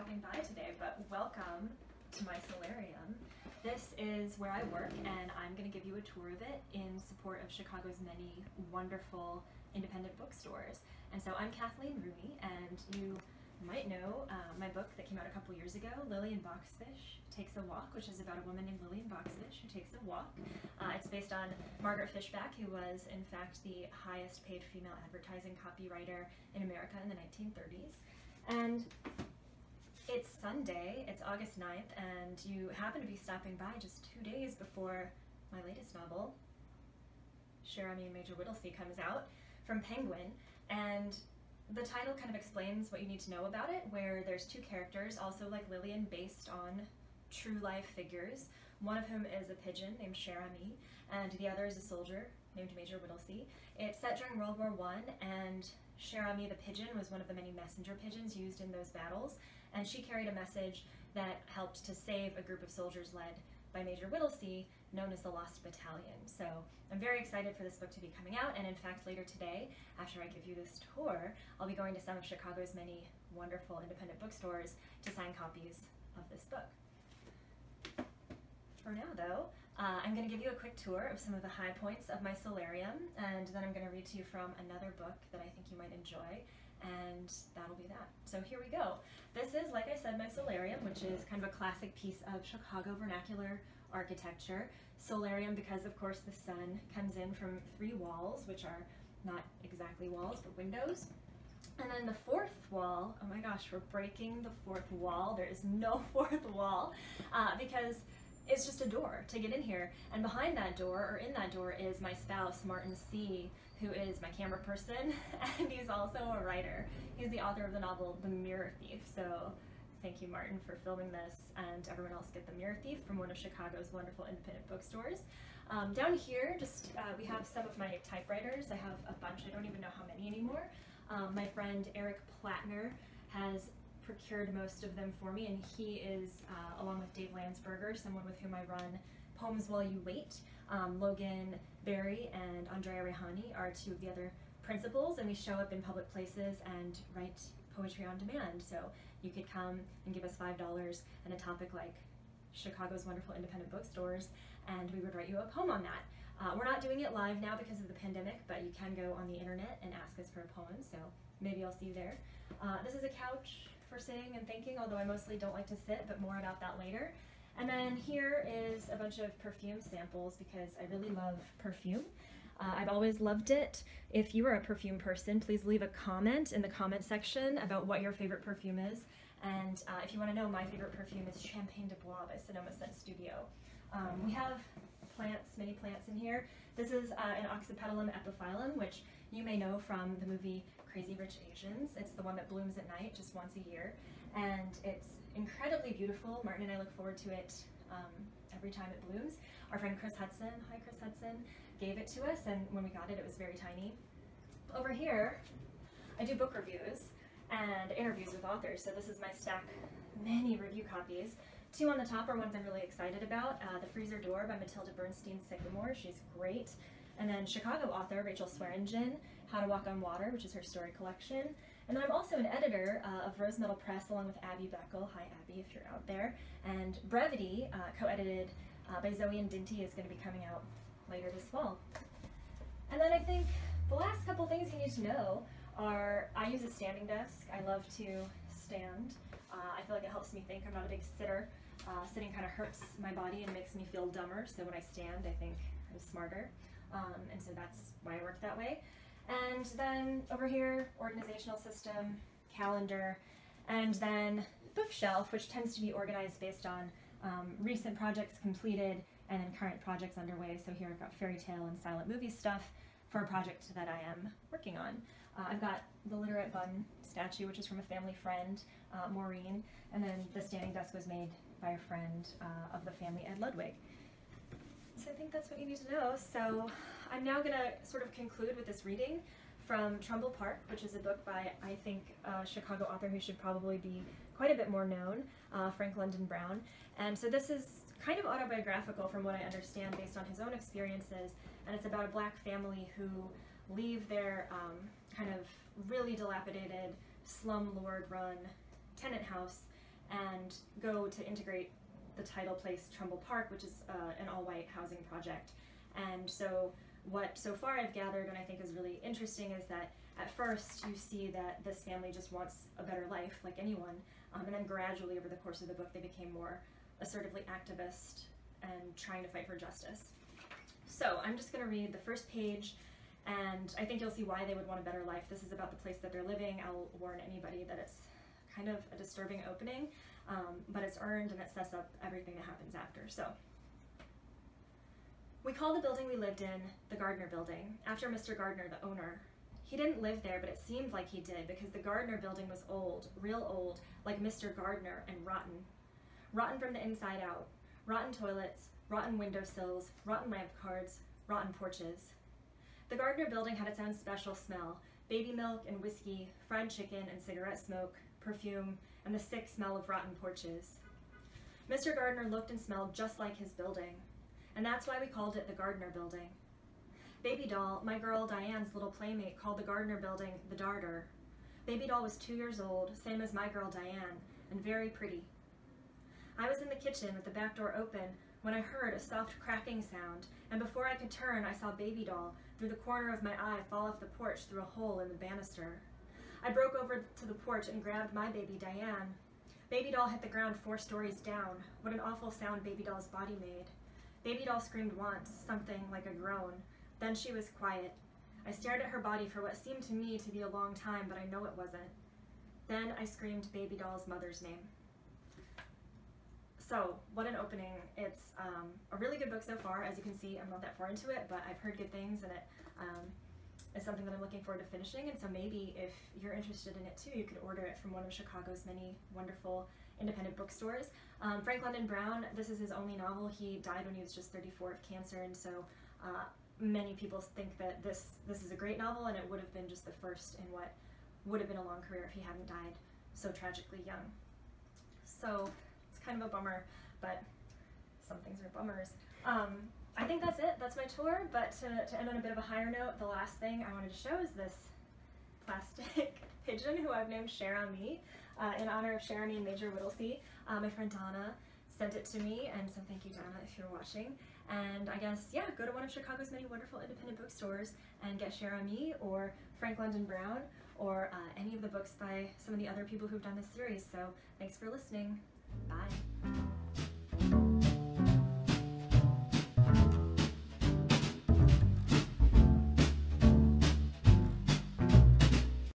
stopping by today, but welcome to my solarium. This is where I work, and I'm going to give you a tour of it in support of Chicago's many wonderful independent bookstores. And so I'm Kathleen Rooney, and you might know my book that came out a couple years ago, Lillian Boxfish Takes a Walk, which is about a woman named Lillian Boxfish who takes a walk. It's based on Margaret Fishback, who was in fact the highest paid female advertising copywriter in America in the 1930s. And it's Sunday, it's August 9th, and you happen to be stopping by just 2 days before my latest novel, Cher and Major Whittlesey, comes out from Penguin. And the title kind of explains what you need to know about it, where there's two characters, also like Lillian, based on true life figures, one of whom is a pigeon named Cher and the other is a soldier named Major Whittlesey. It's set during World War I, and Cher the pigeon was one of the many messenger pigeons used in those battles, and she carried a message that helped to save a group of soldiers led by Major Whittlesey, known as the Lost Battalion. So I'm very excited for this book to be coming out, and in fact later today, after I give you this tour, I'll be going to some of Chicago's many wonderful independent bookstores to sign copies of this book. For now though, I'm going to give you a quick tour of some of the high points of my solarium, and then I'm going to read to you from another book that I think you might enjoy, and that'll be that. So here we go. This is, like I said, my solarium, which is kind of a classic piece of Chicago vernacular architecture. Solarium because, of course, the sun comes in from 3 walls, which are not exactly walls, but windows. And then the 4th wall, oh my gosh, we're breaking the 4th wall. There is no 4th wall because it's just a door to get in here. And behind that door, or in that door, is my spouse, Martin C., who is my camera person, and he's also a writer. He's the author of the novel The Mirror Thief. So thank you, Martin, for filming this, and everyone else get The Mirror Thief from one of Chicago's wonderful independent bookstores. Down here, we have some of my typewriters. I have a bunch, I don't even know how many anymore. My friend Eric Plattner has procured most of them for me, and he is, along with Dave Landsberger, someone with whom I run Poems While You Wait. Logan Berry and Andrea Rehani are 2 of the other principals, and we show up in public places and write poetry on demand. So you could come and give us $5 and a topic like Chicago's wonderful independent bookstores, and we would write you a poem on that. We're not doing it live now because of the pandemic, but you can go on the internet and ask us for a poem, so maybe I'll see you there. This is a couch for sitting and thinking, although I mostly don't like to sit, but more about that later. And then here is a bunch of perfume samples because I really love perfume. I've always loved it. If you are a perfume person, please leave a comment in the comment section about what your favorite perfume is. And if you want to know, my favorite perfume is Champagne de Bois by Sonoma Scent Studio. We have plants, many plants in here. This is an Oxypetalum epiphyllum, which you may know from the movie Crazy Rich Asians. It's the one that blooms at night just once a year, and it's incredibly beautiful. Martin and I look forward to it every time it blooms. Our friend Chris Hudson, hi Chris Hudson, gave it to us, and when we got it, it was very tiny. Over here, I do book reviews and interviews with authors, so this is my stack, many review copies. 2 on the top are ones I'm really excited about. The Freezer Door by Matilda Bernstein Sycamore, she's great. And then Chicago author Rachel Swearingen, How to Walk on Water, which is her story collection. And then I'm also an editor of Rose Metal Press along with Abby Beckel. Hi Abby, if you're out there. And Brevity, co-edited by Zoe and Dinty, is going to be coming out later this fall. And then I think the last couple things you need to know are I use a standing desk. I love to stand. I feel like it helps me think. I'm not a big sitter. Sitting kind of hurts my body and makes me feel dumber, so when I stand I think I'm smarter. And so that's why I work that way. And then over here, organizational system, calendar, and then bookshelf, which tends to be organized based on recent projects completed and then current projects underway. So here I've got fairy tale and silent movie stuff for a project that I am working on. I've got the Literate Bun statue, which is from a family friend, Maureen, and then the standing desk was made by a friend of the family, Ed Ludwig. So I think that's what you need to know. So I'm now going to sort of conclude with this reading from Trumbull Park, which is a book by, I think, a Chicago author who should probably be quite a bit more known, Frank London Brown. And so this is kind of autobiographical from what I understand based on his own experiences, and it's about a black family who leave their kind of really dilapidated, slumlord-run tenant house and go to integrate the title place Trumbull Park, which is an all-white housing project. And so what so far I've gathered, and I think is really interesting, is that at first you see that this family just wants a better life like anyone, and then gradually over the course of the book they became more assertively activist and trying to fight for justice. So I'm just going to read the first page, and I think you'll see why they would want a better life. This is about the place that they're living. I'll warn anybody that it's kind of a disturbing opening, but it's earned and it sets up everything that happens after. So, we call the building we lived in the Gardner Building, after Mr. Gardner, the owner. He didn't live there, but it seemed like he did, because the Gardner Building was old, real old, like Mr. Gardner, and rotten. Rotten from the inside out. Rotten toilets, rotten windowsills, rotten lamp cards, rotten porches. The Gardner Building had its own special smell: baby milk and whiskey, fried chicken and cigarette smoke, perfume, and the sick smell of rotten porches. Mr. Gardner looked and smelled just like his building, and that's why we called it the Gardner Building. Baby Doll, my girl Diane's little playmate, called the Gardner Building the Darter. Baby Doll was 2 years old, same as my girl Diane, and very pretty. I was in the kitchen with the back door open when I heard a soft cracking sound, and before I could turn, I saw Baby Doll, through the corner of my eye, fall off the porch through a hole in the banister. I broke over to the porch and grabbed my baby Diane. Baby Doll hit the ground 4 stories down. What an awful sound Baby Doll's body made. Baby Doll screamed once, something like a groan. Then she was quiet. I stared at her body for what seemed to me to be a long time, but I know it wasn't. Then I screamed Baby Doll's mother's name. So, what an opening. It's a really good book so far. As you can see, I'm not that far into it, but I've heard good things, and it is something that I'm looking forward to finishing. And so maybe if you're interested in it too, you could order it from one of Chicago's many wonderful independent bookstores. Frank London Brown, this is his only novel. He died when he was just 34 of cancer, and so many people think that this is a great novel, and it would have been just the first in what would have been a long career if he hadn't died so tragically young. So it's kind of a bummer, but some things are bummers. I think that's it. That's my tour, but to end on a bit of a higher note, the last thing I wanted to show is this plastic pigeon who I've named Cher on me, in honor of Cher and Major Whittlesey. My friend Donna sent it to me, and so thank you, Donna, if you're watching. And I guess, yeah, go to one of Chicago's many wonderful independent bookstores and get Cher on Me, or Frank London Brown, or any of the books by some of the other people who've done this series. So thanks for listening. Bye.